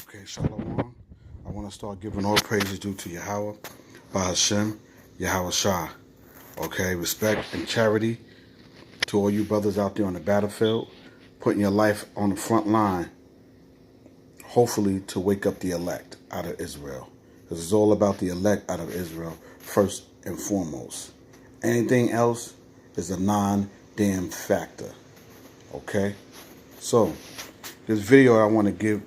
Okay, Shalom. I want to start giving all praises due to Yahweh, Bahashem, Yahweh Shah. Okay, respect and charity to all you brothers out there on the battlefield, putting your life on the front line, hopefully to wake up the elect out of Israel. Because it's all about the elect out of Israel, first and foremost. Anything else is a non-damn factor. Okay? So, this video I want to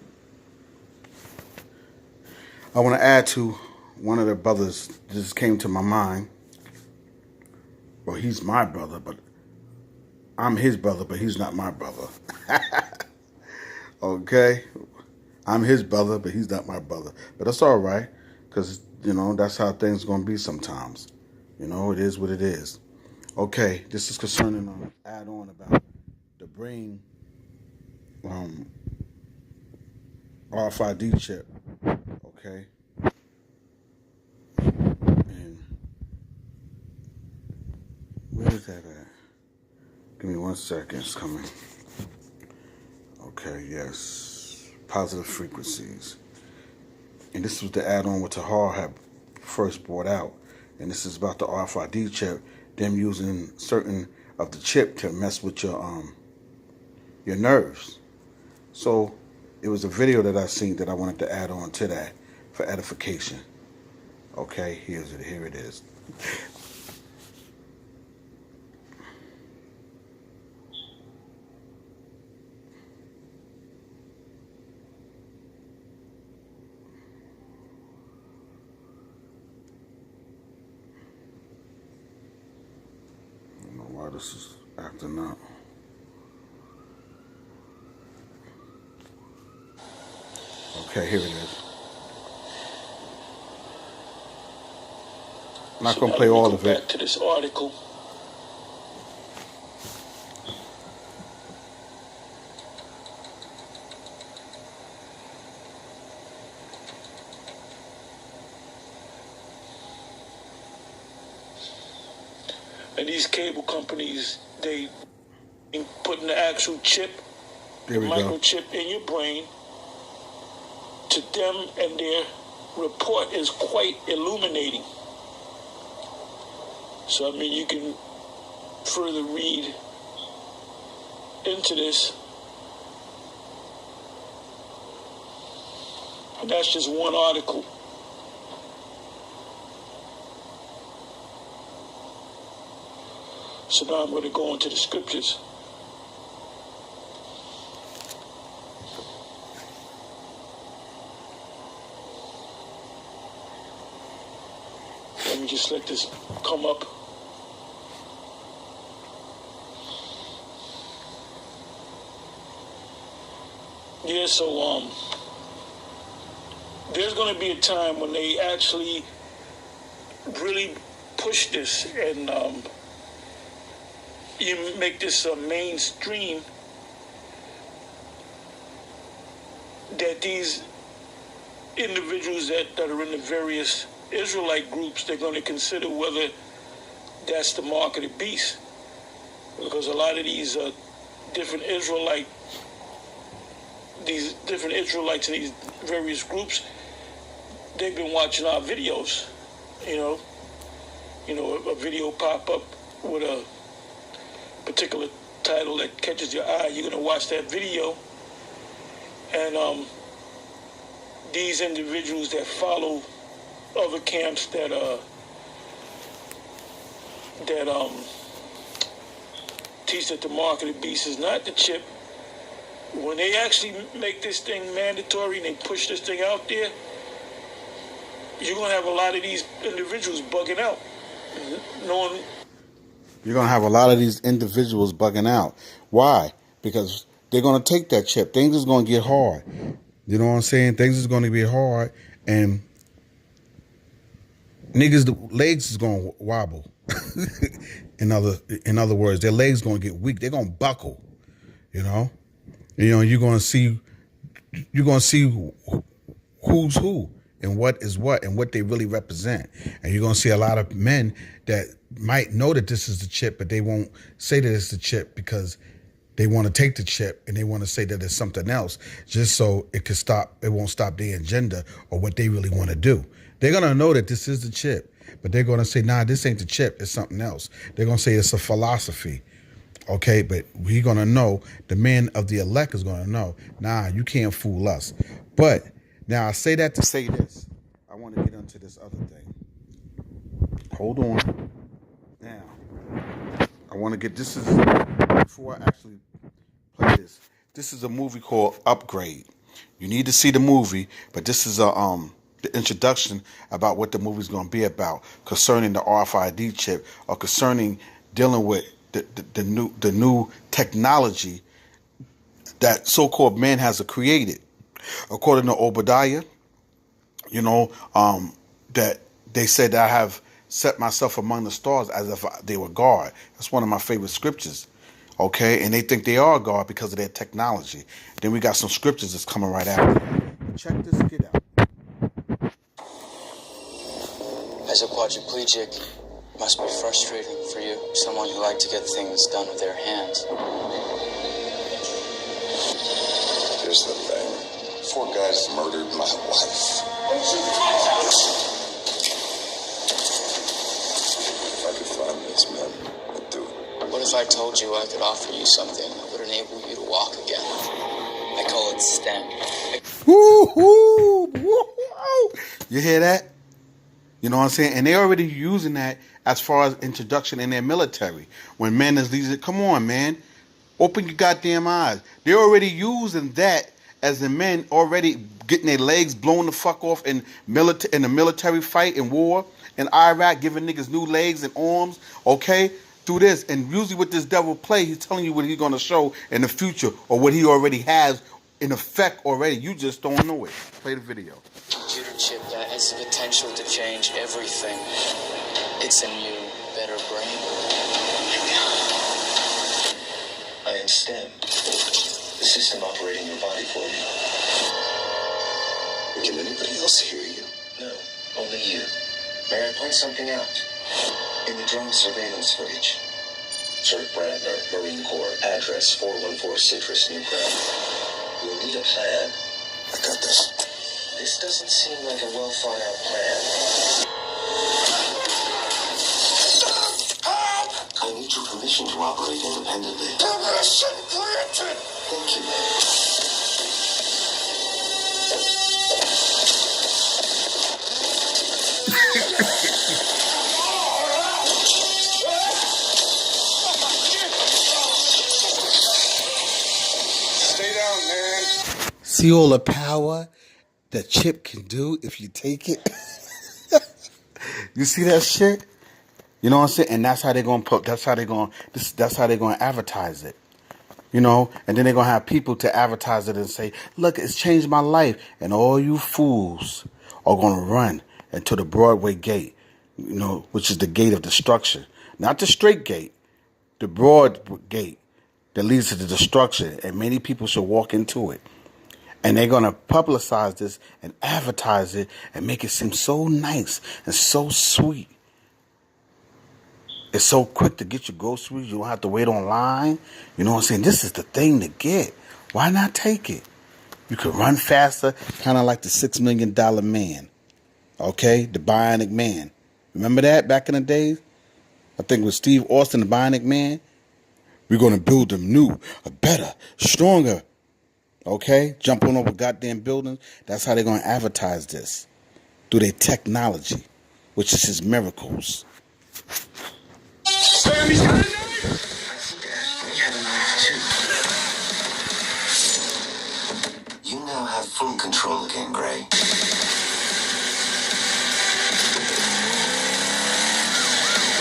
add to one of the brothers that just came to my mind. Well, he's my brother, but I'm his brother, but he's not my brother. Okay? I'm his brother, but he's not my brother. But that's all right, because, that's how things are going to be sometimes. It is what it is. Okay, this is concerning an add-on about the brain RFID chip. Okay? And where is that at? Give me 1 second, it's coming. Okay, yes. Positive frequencies. And this was the add-on what Tahar had first brought out. And this is about the RFID chip, them using certain of the chip to mess with your nerves. So it was a video that I seen that I wanted to add on to that for edification. Okay, here it is. I don't know why this is acting up. Okay, here it is. I'm not going to play all of it. Back to this article. And these cable companies, they putting the actual chip, the microchip in your brain. To them and their report is quite illuminating. So, you can further read into this. And that's just one article. So now I'm going to go into the scriptures. Let me just let this come up. Yeah, so there's going to be a time when they actually really push this and you make this mainstream, that these individuals that are in the various Israelite groups, they're going to consider whether that's the mark of the beast. Because a lot of these different Israelites in these various groups, they've been watching our videos. A video pop up with a particular title that catches your eye. You're going to watch that video. And these individuals that follow other camps that teach that the mark of the beast is not the chip, when they actually make this thing mandatory and they push this thing out there, you're going to have a lot of these individuals bugging out. You're going to have a lot of these individuals bugging out. Why? Because they're going to take that chip. Things is going to get hard. You know what I'm saying? Things is going to be hard, and niggas, the legs is going to wobble. in other words, their legs going to get weak. They're going to buckle. You're going to see who's who and what is what and what they really represent. And you're going to see a lot of men that might know that this is the chip, but they won't say that it's the chip because they want to take the chip and they want to say that it's something else just so it won't stop their agenda or what they really want to do. They're going to know that this is the chip, but they're going to say, nah, this ain't the chip, it's something else. They're going to say it's a philosophy. Okay, but we're going to know, the man of the elect is going to know, nah, you can't fool us. But now I say that to say this. I want to get into this other thing. Hold on. Now, I want to get, before I actually play this, this is a movie called Upgrade. You need to see the movie, but this is the introduction about what the movie's going to be about concerning the RFID chip or concerning dealing with the new technology that so-called man has created. According to Obadiah, that they said that I have set myself among the stars as if they were God. That's one of my favorite scriptures. Okay, and they think they are God because of their technology. Then we got some scriptures that's coming right after that. Check this skit out. As a quadriplegic, it must be frustrating for you, someone who liked to get things done with their hands. Here's the thing. 4 guys murdered my wife. If I could find these men, I'd do it. What if I told you I could offer you something that would enable you to walk again? I call it STEM. You hear that? You know what I'm saying? And they're already using that as far as introduction in their military. When men is these, come on, man. Open your goddamn eyes. They're already using that as the men already getting their legs blown the fuck off in the military fight in war in Iraq, giving niggas new legs and arms, okay? Through this. And usually with this devil play, he's telling you what he's going to show in the future or what he already has in effect already. You just don't know it. Play the video. Computer chip that has the potential to change everything. It's a new, better brain. I am STEM. The system operating your body for you. Can anybody else hear you? No, only you. May I point something out? In the drone surveillance footage. Sir Brandner, Marine Corps, address 414 Citrus, New Crown. You'll need a plan. I got this. This doesn't seem like a well-thought-out plan. I need your permission to operate independently. Permission granted! Thank you. Stay down, man. See all the power that chip can do if you take it? You see that shit? You know what I'm saying? And that's how they're gonna advertise it. You know, and then they're gonna have people to advertise it and say, look, it's changed my life. And all you fools are gonna run into the Broadway gate, you know, which is the gate of destruction. Not the straight gate, the broad gate that leads to the destruction. And many people should walk into it. And they're going to publicize this and advertise it and make it seem so nice and so sweet. It's so quick to get your groceries. You don't have to wait online. You know what I'm saying? This is the thing to get. Why not take it? You could run faster, kind of like the $6 million man. Okay? The Bionic Man. Remember that back in the days? I think with Steve Austin, the Bionic Man. We're going to build them new, a better, stronger. Okay? Jumping over goddamn buildings. That's how they're going to advertise this. Through their technology, which is his miracles. Sammy's got a knife! I forgot. We have a knife, too. You now have full control again, Gray.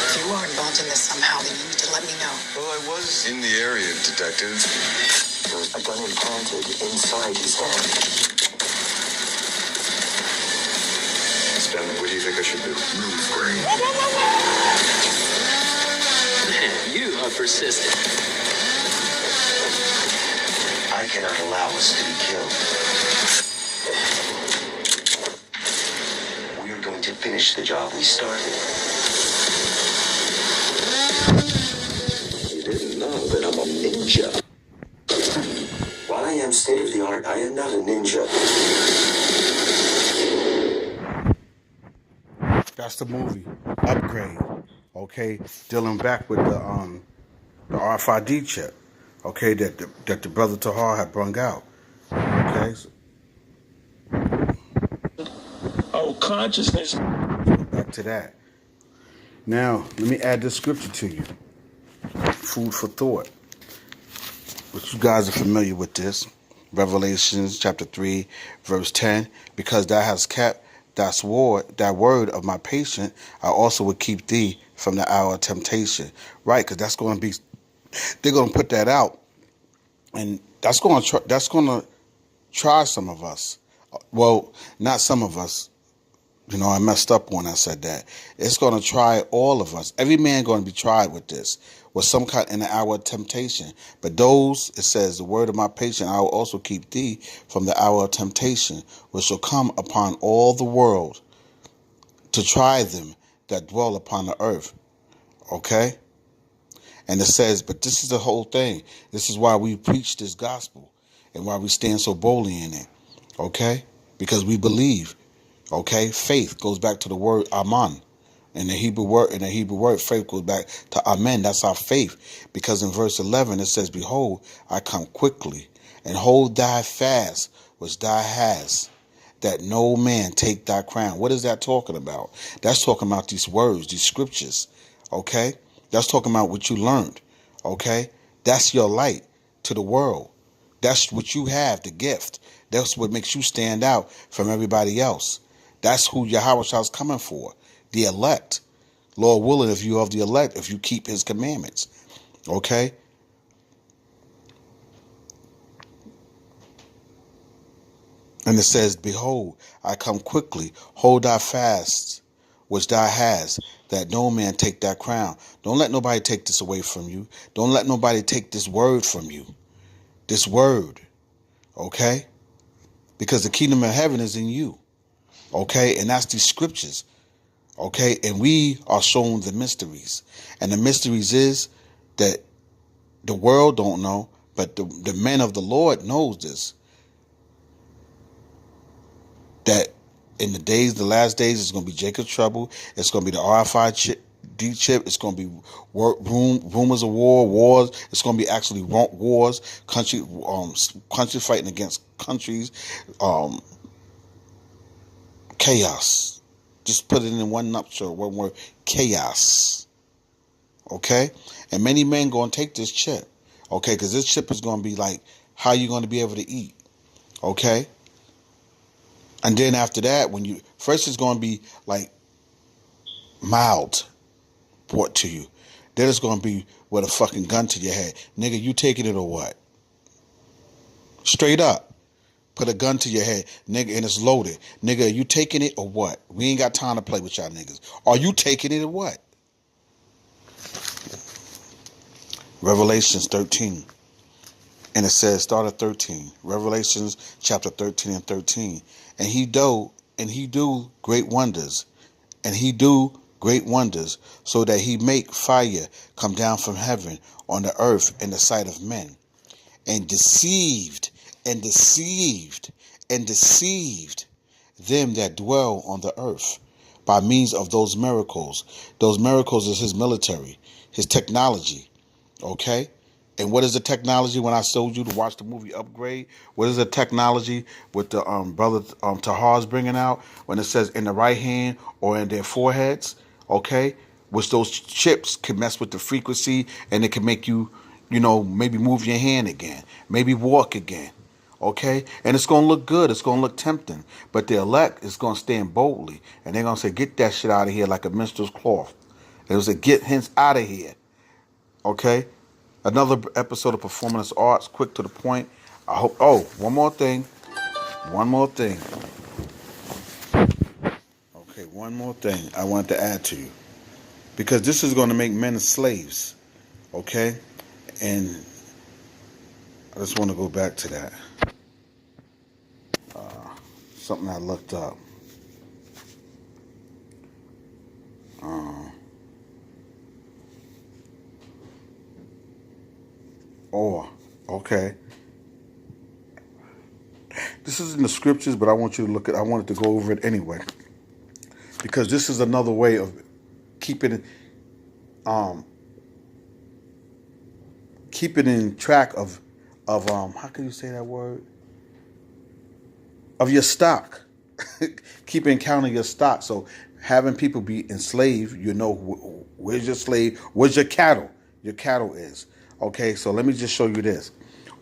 If you are involved in this somehow, then you need to let me know. Well, I was in the area, Detective. There was a gun implanted inside his hand. Stem, what do you think I should do? Move, Gray. Man, you are persistent. I cannot allow us to be killed. We are going to finish the job we started. You didn't know that I'm a ninja. am state of the art. I am not a ninja. That's the movie Upgrade. Okay, dealing back with the RFID chip. Okay, that the brother Tahar had brung out. Okay, so Our consciousness. back to that. Now, let me add this scripture to you. Food for thought. But you guys are familiar with this. Revelations chapter 3, verse 10. Because thou hast kept that word of my patient, I also will keep thee from the hour of temptation. Right, because that's going to be, they're going to put that out. And that's going to try some of us. Well, not some of us. You know, I messed up when I said that. It's going to try all of us. Every man going to be tried with this, with some kind in the hour of temptation. But those, it says, the word of my patient, I will also keep thee from the hour of temptation, which shall come upon all the world to try them that dwell upon the earth. Okay? And it says, but this is the whole thing. This is why we preach this gospel and why we stand so boldly in it. Okay? Because we believe. Okay, faith goes back to the word aman. In the Hebrew word, faith goes back to amen. That's our faith. Because in verse 11 it says, behold, I come quickly, and hold thy fast which thou hast, that no man take thy crown. What is that talking about? That's talking about these words, these scriptures. Okay? That's talking about what you learned. Okay? That's your light to the world. That's what you have, the gift. That's what makes you stand out from everybody else. That's who Yahweh is coming for, the elect. Lord willing, if you are the elect, if you keep his commandments. Okay? And it says, behold, I come quickly, hold thy fast, which thou hast, that no man take thy crown. Don't let nobody take this away from you. Don't let nobody take this word from you. This word. Okay? Because the kingdom of heaven is in you. Okay? And that's these scriptures. Okay? And we are shown the mysteries. And the mysteries is that the world don't know, but the men of the Lord knows this. That in the last days, it's going to be Jacob's trouble. It's going to be the RFID chip. It's going to be rumors of wars. It's going to be actually wars, countries fighting against countries, chaos. Just put it in one nutshell, one word, chaos. Okay? And many men going to take this chip. Okay? Because this chip is going to be like, how you going to be able to eat? Okay? And then after that, first it's going to be like mild brought to you. Then it's going to be with a fucking gun to your head. Nigga, you taking it or what? Straight up. Put a gun to your head, nigga, and it's loaded. Nigga, you taking it or what? We ain't got time to play with y'all niggas. Are you taking it or what? Revelations 13. And it says, start at 13. Revelations chapter 13 and 13. And he do great wonders. And he do great wonders, so that he make fire come down from heaven on the earth in the sight of men. And deceived them that dwell on the earth by means of those miracles. Those miracles is his military, his technology. Okay? And what is the technology when I told you to watch the movie Upgrade? What is the technology with the brother Tahar's bringing out when it says in the right hand or in their foreheads? Okay? Which those chips can mess with the frequency and it can make you, maybe move your hand again. Maybe walk again. Okay? And it's going to look good. It's going to look tempting. But the elect is going to stand boldly. And they're going to say, get that shit out of here like a minstrel's cloth. It was a get hence out of here. Okay? Another episode of Performance Arts, quick to the point. I hope. Oh, one more thing. Okay, one more thing I want to add to you. Because this is going to make men slaves. Okay? And I just want to go back to that. Something I looked up. Okay. This is in the scriptures, but I want you to look at. I wanted to go over it anyway, because this is another way of keeping keeping in track of how can you say that word, of your stock. Keeping count of your stock. So having people be enslaved, you know, where's your slave, where's your cattle is. Okay, so let me just show you this.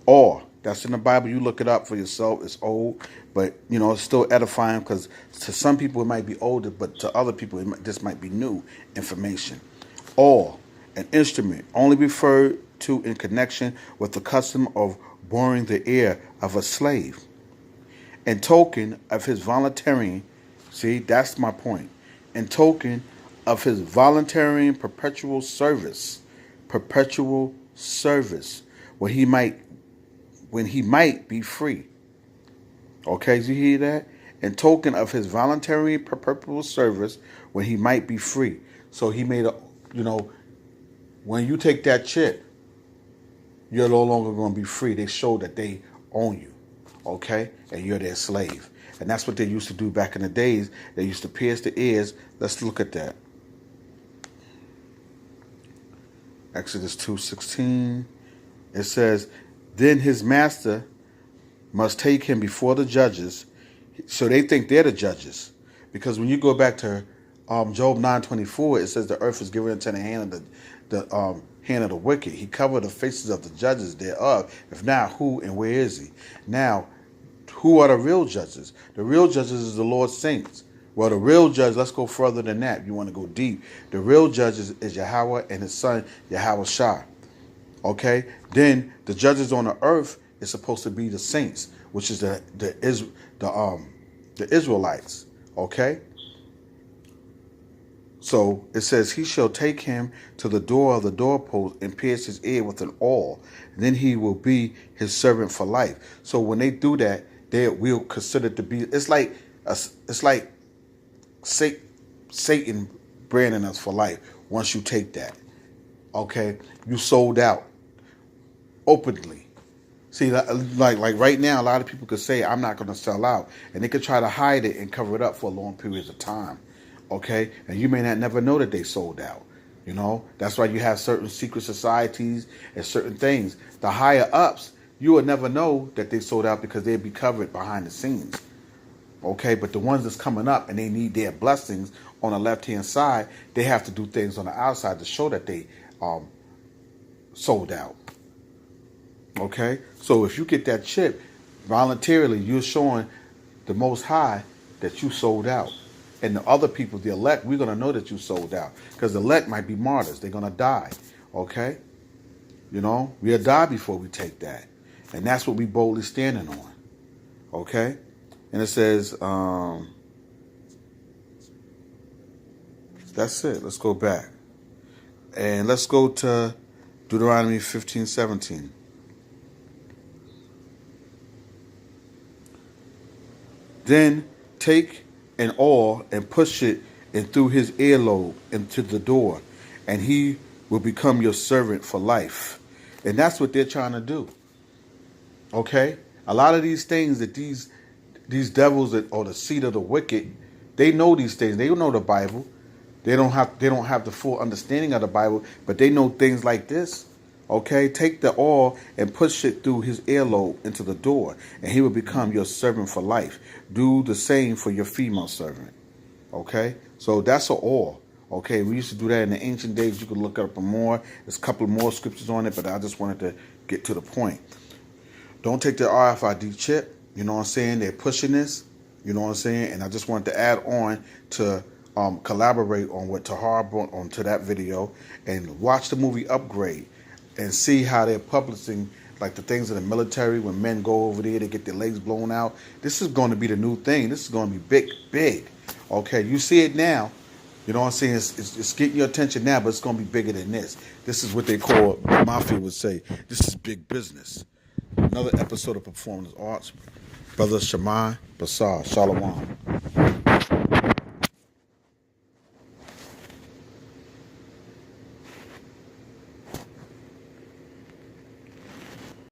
Or, that's in the Bible. You look it up for yourself. It's old, but you know, it's still edifying, because to some people it might be older, but to other people this might be new information. Or, an instrument only referred to in connection with the custom of boring the ear of a slave, in token of his volunteering. See, that's my point. In token of his volunteering perpetual service, when he might be free. Okay, do you hear that? In token of his voluntary perpetual service, when he might be free. So he made when you take that chip, you're no longer going to be free. They show that they own you, okay? And you're their slave. And that's what they used to do back in the days. They used to pierce the ears. Let's look at that. Exodus 2:16. It says, then his master must take him before the judges. So they think they're the judges. Because when you go back to Job 9:24, it says the earth is given into the hand of the hand of the wicked. He covered the faces of the judges thereof. If not, who and where is he? Now, who are the real judges? The real judges is the Lord's saints. Well, the real judge, let's go further than that. You want to go deep. The real judge is Yahweh and his son, Yahweh Shah. Okay? Then the judges on the earth is supposed to be the saints, which is the Israelites. Okay? So it says, he shall take him to the door of the doorpost and pierce his ear with an awl. Then he will be his servant for life. So when they do that, they will consider to be. It's like Satan branding us for life. Once you take that, okay, you sold out openly. See, like right now, a lot of people could say, I'm not going to sell out, and they could try to hide it and cover it up for long periods of time. Okay, and you may not never know that they sold out. You know, that's why you have certain secret societies and certain things. The higher ups, you will never know that they sold out, because they'll be covered behind the scenes. Okay, but the ones that's coming up and they need their blessings on the left-hand side, they have to do things on the outside to show that they sold out. Okay, so if you get that chip voluntarily, you're showing the Most High that you sold out. And the other people, the elect, we're going to know that you sold out, because the elect might be martyrs. They're going to die. Okay, you know, we'll die before we take that. And that's what we boldly standing on. Okay? And it says, that's it. Let's go back. And let's go to Deuteronomy 15:17. Then take an awl and push it in through his earlobe into the door, and he will become your servant for life. And that's what they're trying to do. Okay? A lot of these things that these devils that or the seed of the wicked, they know these things. They know the Bible. They don't have the full understanding of the Bible, but they know things like this. Okay? Take the awl and push it through his earlobe into the door, and he will become your servant for life. Do the same for your female servant. Okay? So that's an awl. Okay, we used to do that in the ancient days. You could look up more. There's a couple of more scriptures on it, but I just wanted to get to the point. Don't take the RFID chip. You know what I'm saying? They're pushing this. You know what I'm saying? And I just wanted to add on to collaborate on what Tahar brought onto that video, and watch the movie Upgrade and see how they're publishing like the things in the military. When men go over there, they get their legs blown out. This is going to be the new thing. This is going to be big. Okay, you see it now. You know what I'm saying? It's getting your attention now, but it's going to be bigger than this. This is what they call, Mafia would say, this is big business. Another episode of Performance Arts. Brother Shami, Basar, Shalom.